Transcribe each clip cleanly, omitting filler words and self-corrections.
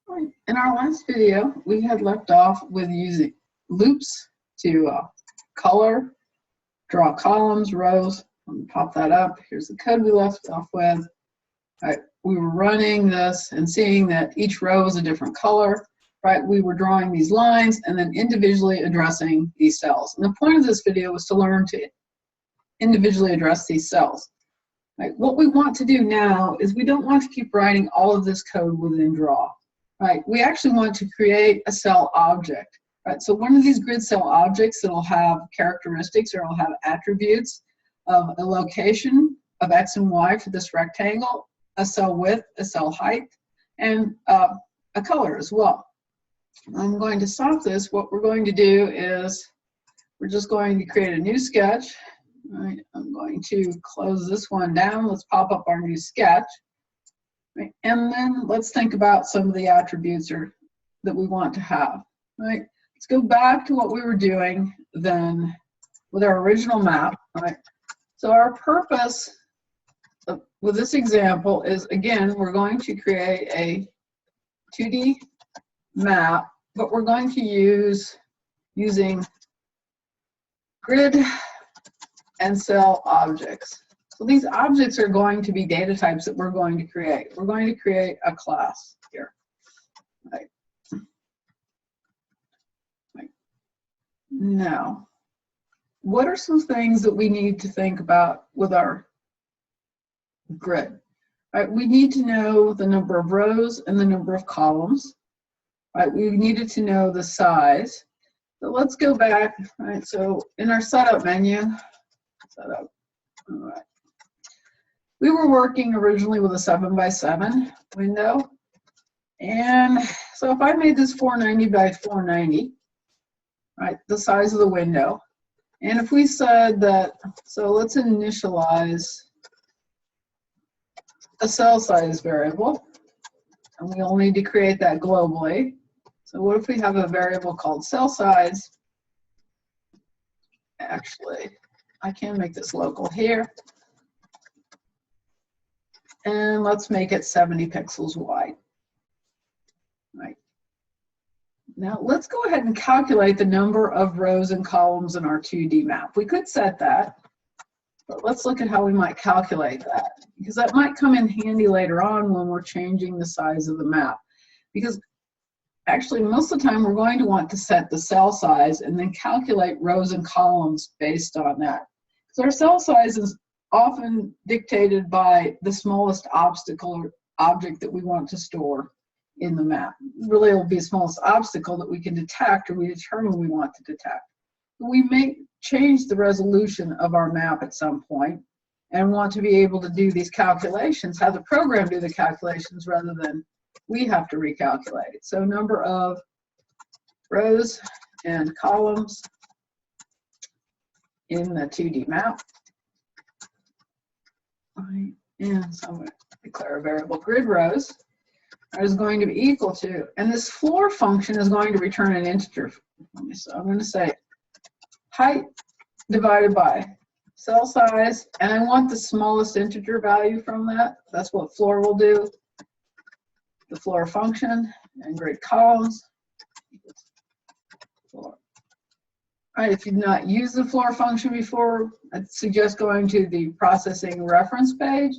In our last video, we had left off with using loops to color, draw columns, rows. Let me pop that up. Here's the code we left off with. Right. We were running this and seeing that each row is a different color. Right. We were drawing these lines and then individually addressing these cells. And the point of this video was to learn to individually address these cells. Right. What we want to do now is we don't want to keep writing all of this code within draw. Right, we actually want to create a cell object. Right, so one of these grid cell objects that'll have characteristics or it'll have attributes of a location of X and Y for this rectangle, a cell width, a cell height, and a color as well. I'm going to stop this. What we're going to do is we're just going to create a new sketch. Right, I'm going to close this one down. Let's pop up our new sketch. Right. And then let's think about some of the attributes that we want to have. Right? Let's go back to what we were doing then with our original map. Right? So our purpose with this example is, again, we're going to create a 2D map, but we're going to using grid and cell objects. So these objects are going to be data types that we're going to create. We're going to create a class here. Right. Right. Now, what are some things that we need to think about with our grid? Right. We need to know the number of rows and the number of columns. Right. We needed to know the size. So let's go back. Right. So in our setup menu, setup. All right. We were working originally with a 7x7 window. And so if I made this 490 by 490, right, the size of the window, and if we said that, so let's initialize a cell size variable, and we only need to create that globally. So what if we have a variable called cell size? Actually, I can make this local here. And let's make it 70 pixels wide. Right. Now let's go ahead and calculate the number of rows and columns in our 2D map. We could set that, but let's look at how we might calculate that, because that might come in handy later on when we're changing the size of the map. Because actually most of the time we're going to want to set the cell size and then calculate rows and columns based on that. So our cell size is often dictated by the smallest obstacle or object that we want to store in the map. Really, it will be the smallest obstacle that we can detect or we determine we want to detect. We may change the resolution of our map at some point and want to be able to do these calculations, have the program do the calculations rather than we have to recalculate it. So number of rows and columns in the 2D map. Right. And so I'm going to declare a variable grid rows is going to be equal to, and this floor function is going to return an integer. So I'm going to say height divided by cell size, and I want the smallest integer value from that. That's what floor will do. The floor function and grid columns. Floor. All right, if you've not used the floor function before, I'd suggest going to the processing reference page.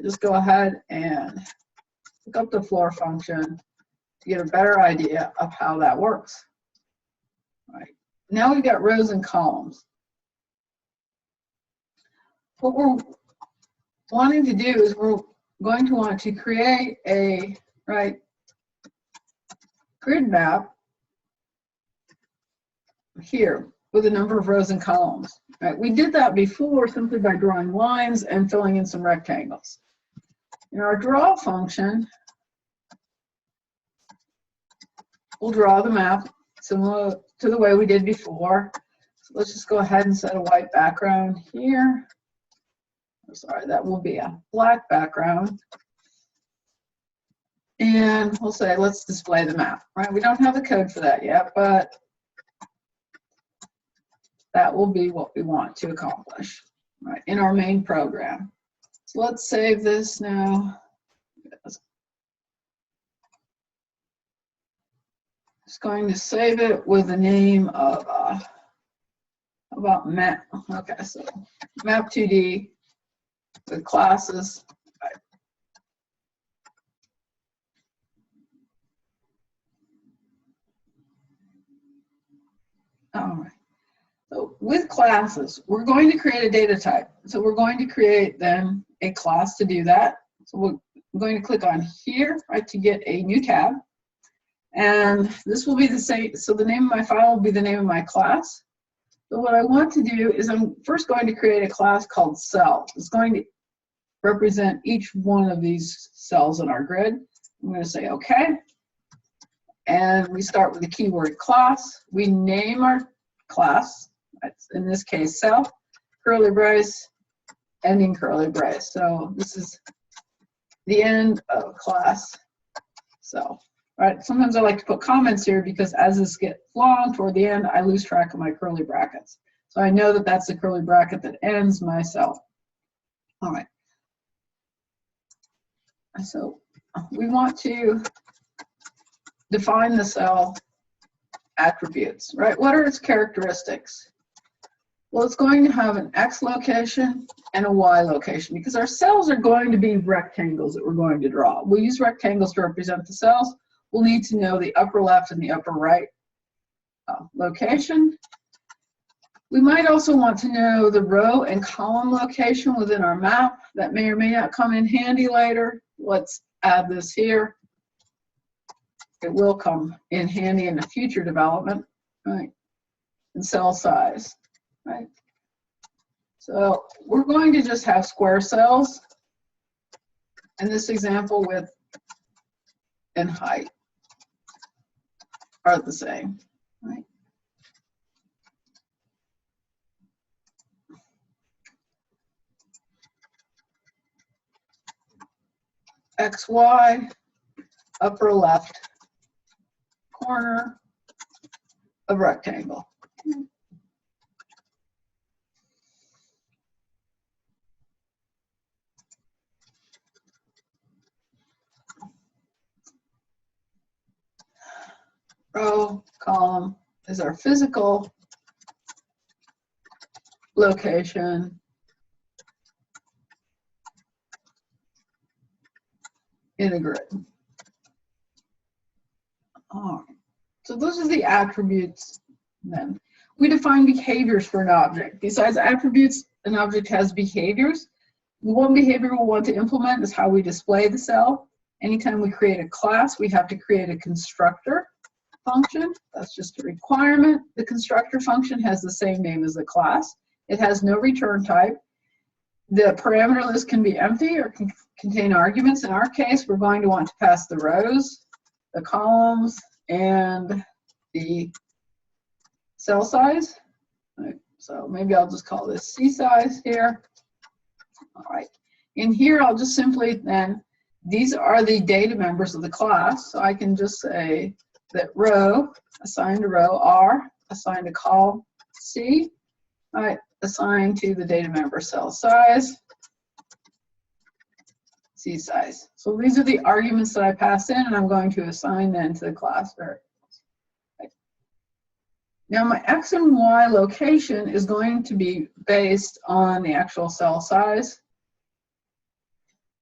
Just go ahead and look up the floor function to get a better idea of how that works. All right, now we've got rows and columns. What we're wanting to do is we're going to want to create a grid map here with a number of rows and columns. Right? We did that before simply by drawing lines and filling in some rectangles. In our draw function, we'll draw the map similar to the way we did before. So let's just go ahead and set a white background here. Sorry, that will be a black background. And we'll say, let's display the map. Right? We don't have the code for that yet, but that will be what we want to accomplish, right, in our main program. So let's save this now. Just going to save it with the name of, about map. Okay, so map 2D with classes. All right. So with classes, we're going to create a data type. So we're going to create then a class to do that. So we're going to click on here, right, to get a new tab. And this will be the same. So the name of my file will be the name of my class. So what I want to do is I'm first going to create a class called cell. It's going to represent each one of these cells in our grid. I'm going to say OK. And we start with the keyword class. We name our class. That's in this case cell, curly brace, ending curly brace. So this is the end of class cell. Right? Sometimes I like to put comments here because as this gets long toward the end, I lose track of my curly brackets. So I know that that's the curly bracket that ends my cell. All right. So we want to define the cell attributes, right? What are its characteristics? Well, it's going to have an X location and a Y location because our cells are going to be rectangles that we're going to draw. We'll use rectangles to represent the cells. We'll need to know the upper left and the upper right location. We might also want to know the row and column location within our map. That may or may not come in handy later. Let's add this here. It will come in handy in a future development, right? And cell size, right? So we're going to just have square cells. In this example, width and height are the same, right? XY, upper left corner of rectangle. Row, column is our physical location. In a grid. All right. So those are the attributes then. We define behaviors for an object. Besides attributes, an object has behaviors. One behavior we'll want to implement is how we display the cell. Anytime we create a class, we have to create a constructor function. That's just a requirement. The constructor function has the same name as the class. It has no return type. The parameter list can be empty or can contain arguments. In our case, we're going to want to pass the rows, the columns, and the cell size. Right. So maybe I'll just call this C size here. All right. In here, I'll just simply then, these are the data members of the class. So I can just say that row, assigned to row R, assigned to column C, all right, assigned to the data member cell size, C size. So these are the arguments that I pass in, and I'm going to assign then to the class variables. Okay. Now my X and Y location is going to be based on the actual cell size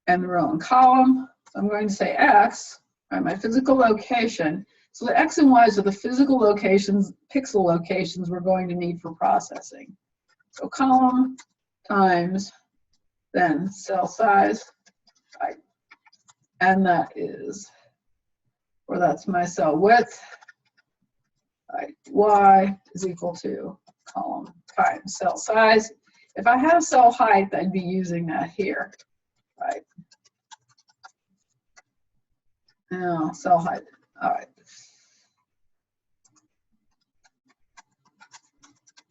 and the row and column. So I'm going to say X, right, my physical location. So the X and Y's are the physical locations, pixel locations we're going to need for processing. So column times then cell size, right? And that is, or that's my cell width, right? Y is equal to column times cell size. If I had cell height, I'd be using that here, right? Now cell height, all right.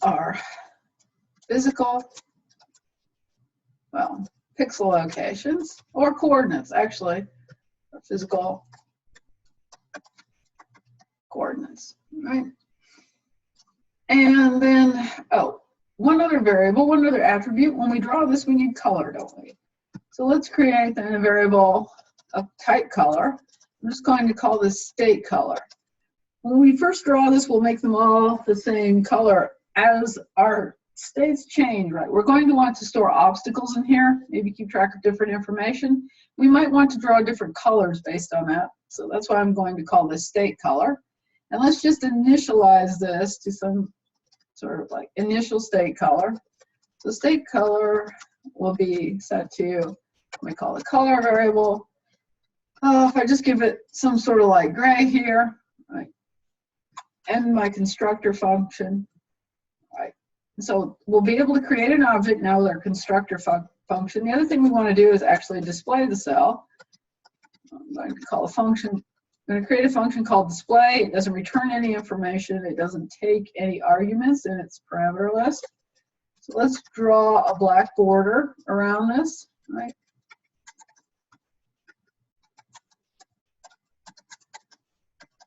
Our physical, well, pixel locations or coordinates, actually, physical coordinates, right? And then, oh, one other variable, one other attribute. When we draw this, we need color, don't we? So let's create then a variable of type color. I'm just going to call this state color. When we first draw this, we'll make them all the same color. As our states change, right, we're going to want to store obstacles in here, maybe keep track of different information. We might want to draw different colors based on that. So that's why I'm going to call this state color. And let's just initialize this to some sort of like initial state color. So state color will be set to, we call the color variable. If I just give it some sort of like gray here, right, and my constructor function, right. So we'll be able to create an object now with our constructor function. The other thing we want to do is actually display the cell. I'm going to call a function. I'm going to create a function called display. It doesn't return any information. It doesn't take any arguments in its parameter list. So let's draw a black border around this, right?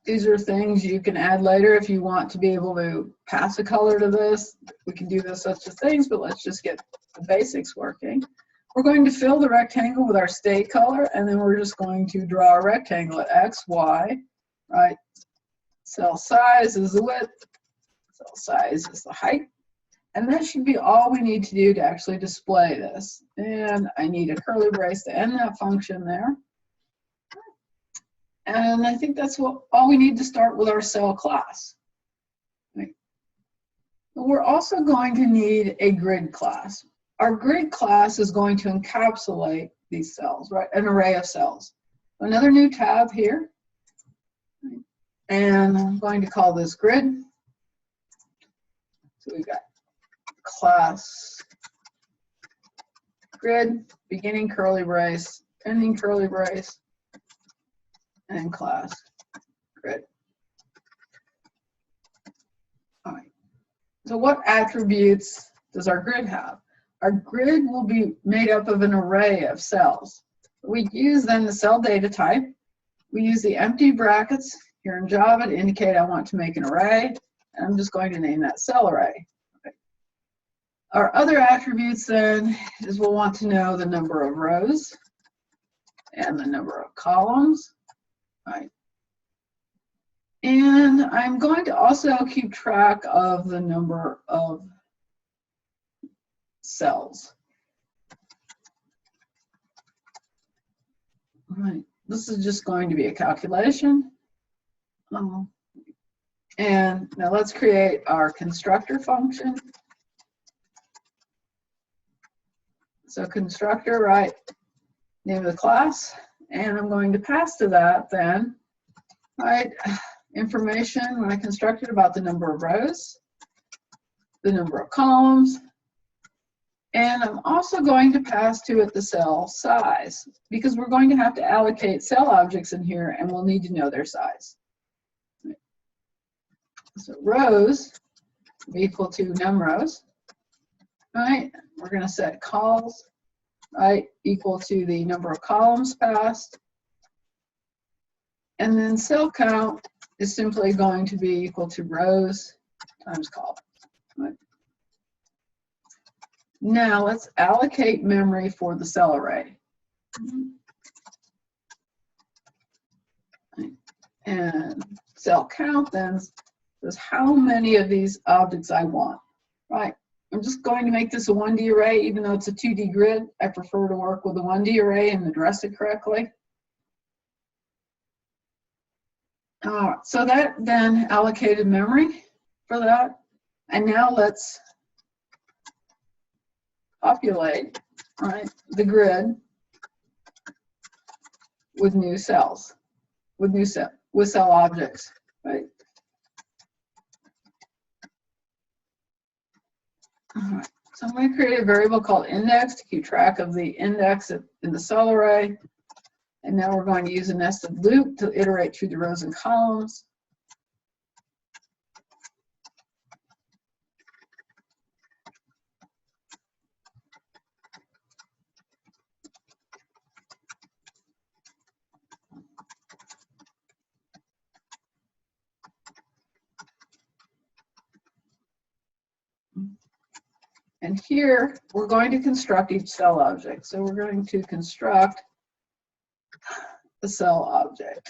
These are things you can add later if you want to be able to pass a color to this. We can do those such things, but let's just get the basics working. We're going to fill the rectangle with our state color, and then we're just going to draw a rectangle at X, Y, right? Cell size is the width, cell size is the height, and that should be all we need to do to actually display this. And I need a curly brace to end that function there. And I think that's all we need to start with our cell class. Right. We're also going to need a grid class. Our grid class is going to encapsulate these cells, right? An array of cells. Another new tab here. And I'm going to call this grid. So we've got class grid, beginning curly brace, ending curly brace, and class grid. All right. So what attributes does our grid have? Our grid will be made up of an array of cells. We use then the cell data type. We use the empty brackets here in Java to indicate I want to make an array. And I'm just going to name that cell array. Okay. Our other attributes then is we'll want to know the number of rows and the number of columns. Right. And I'm going to also keep track of the number of cells. All right. This is just going to be a calculation. And now let's create our constructor function. So constructor, right, name of the class. And I'm going to pass to that then, right, information when I constructed about the number of rows, the number of columns, and I'm also going to pass to it the cell size, because we're going to have to allocate cell objects in here and we'll need to know their size. So rows will be equal to numRows, right? We're going to set calls, right, equal to the number of columns passed. And then cell count is simply going to be equal to rows times columns. Right? Now let's allocate memory for the cell array. Right. And cell count then says how many of these objects I want. Right. I'm just going to make this a 1D array, even though it's a 2D grid. I prefer to work with a 1D array and address it correctly. So that then allocated memory for that. And now let's populate, right, the grid with new cells, with cell objects, right? All right. So I'm going to create a variable called index to keep track of the index in the cell array. And now we're going to use a nested loop to iterate through the rows and columns. And here, we're going to construct each cell object. So we're going to construct the cell object.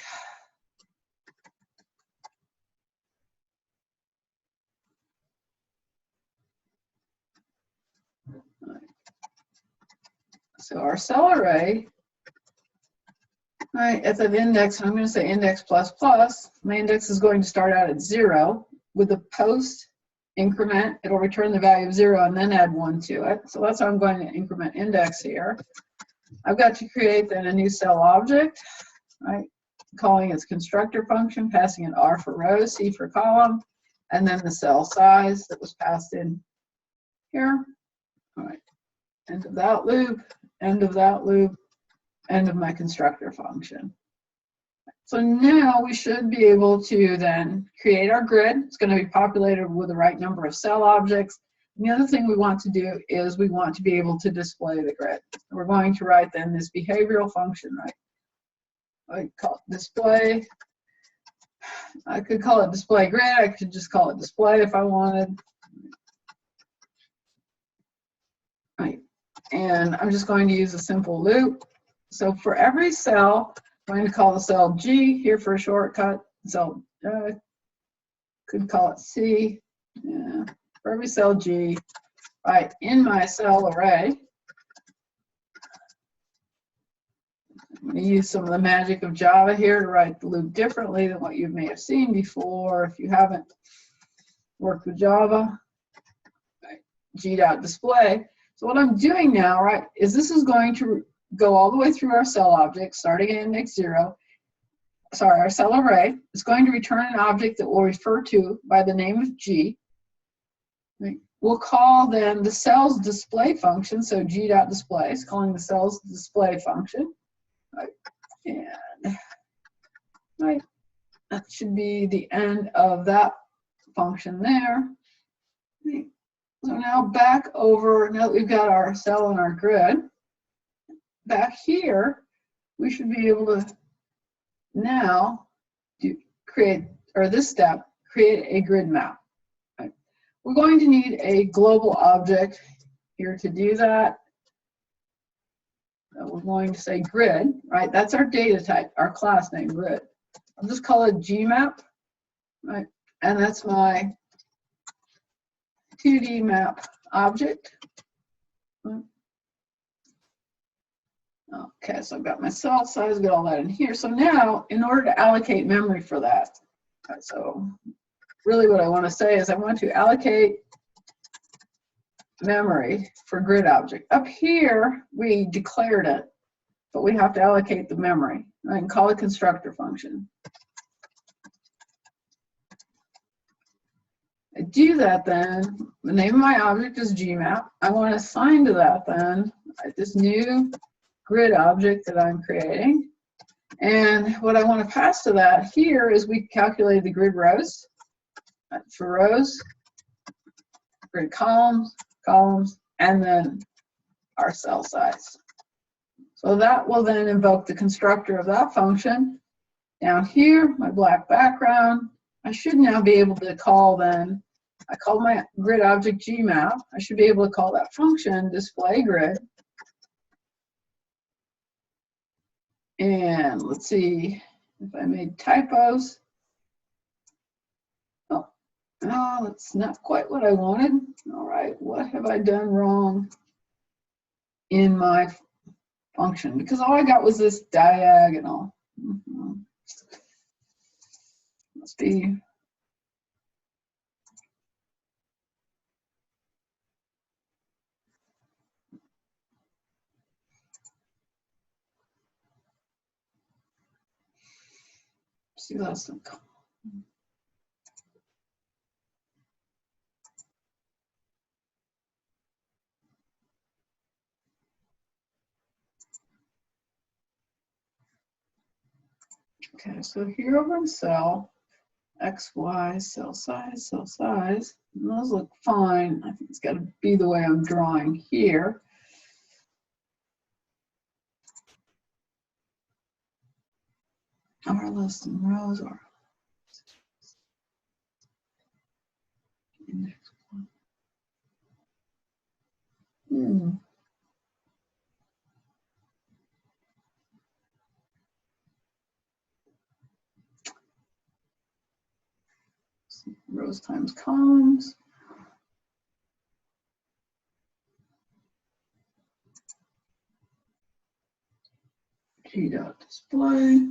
So our cell array, right, at that index, I'm going to say index plus plus. My index is going to start out at 0. With the post increment, it'll return the value of 0 and then add 1 to it. So that's how I'm going to increment index here. I've got to create then a new cell object, right? Calling its constructor function, passing in R for row, C for column, and then the cell size that was passed in here. All right, end of that loop, end of that loop, end of my constructor function. So now we should be able to then create our grid. It's going to be populated with the right number of cell objects. And the other thing we want to do is we want to be able to display the grid. We're going to write then this behavioral function, right? I call it display. I could call it display grid. I could just call it display if I wanted. Right. And I'm just going to use a simple loop. So for every cell, I'm going to call the cell G here for a shortcut. So could call it C. Yeah. For every cell G, right, in my cell array, I'm going to use some of the magic of Java here to write the loop differently than what you may have seen before if you haven't worked with Java. Right. G.display. So what I'm doing now, right, is this is going to go all the way through our cell object, starting at index 0. Sorry, our cell array. It's going to return an object that we'll refer to by the name of G. Right. We'll call then the cell's display function, so G.display is calling the cell's display function. Right. And right, that should be the end of that function there. Right. So now back over, now that we've got our cell and our grid, back here, we should be able to now create, or this step, create a grid map. Right. We're going to need a global object here to do that. So we're going to say grid, right? That's our data type, our class name, grid. I'll just call it gmap, right? And that's my 2D map object. Okay, so I've got my cell size, got all that in here. So now, in order to allocate memory for that, so really what I want to say is I want to allocate memory for grid object. Up here, we declared it, but we have to allocate the memory. I can call it constructor function. I do that then, the name of my object is gmap. I want to assign to that then this new grid object that I'm creating. And what I want to pass to that here is we calculated the grid rows. For rows, grid columns, and then our cell size. So that will then invoke the constructor of that function. Down here, my black background, I should now be able to call then, I called my grid object gmap. I should be able to call that function display grid. And let's see if I made typos. Oh, no, that's not quite what I wanted. All right, what have I done wrong in my function? Because all I got was this diagonal. Must be. See, that's the. Okay, so here over in cell, X, Y, cell size, and those look fine. I think it's got to be the way I'm drawing here. Our list and rows are index one. Rows times columns. p.display.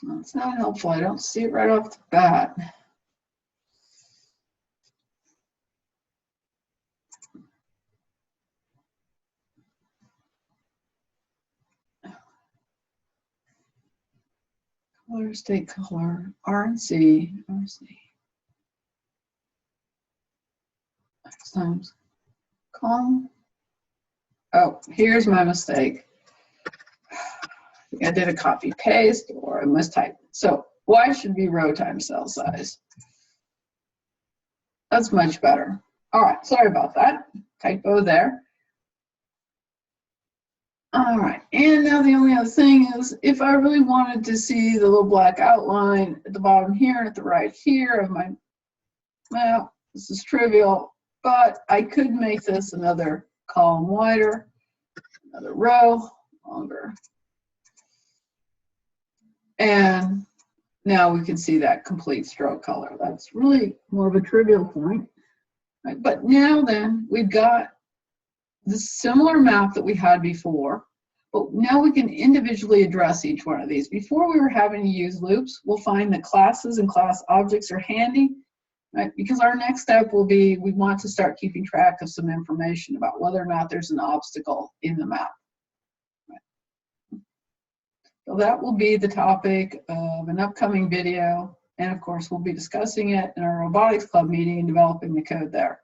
That's not helpful. I don't see it right off the bat. Color, state color, RNC, RNC. X times column. Oh, here's my mistake. I did a copy paste or I mistyped. So Y should be row times cell size. That's much better. All right, sorry about that. Typo there. All right, and now the only other thing is if I really wanted to see the little black outline at the bottom here and at the right here of my, well, this is trivial, but I could make this another column wider, another row longer. And now we can see that complete stroke color. That's really more of a trivial point. Right? But now then, we've got the similar map that we had before, but now we can individually address each one of these. Before we were having to use loops, we'll find that classes and class objects are handy, right? Because our next step will be, we want to start keeping track of some information about whether or not there's an obstacle in the map. Right? So that will be the topic of an upcoming video. And of course, we'll be discussing it in our robotics club meeting and developing the code there.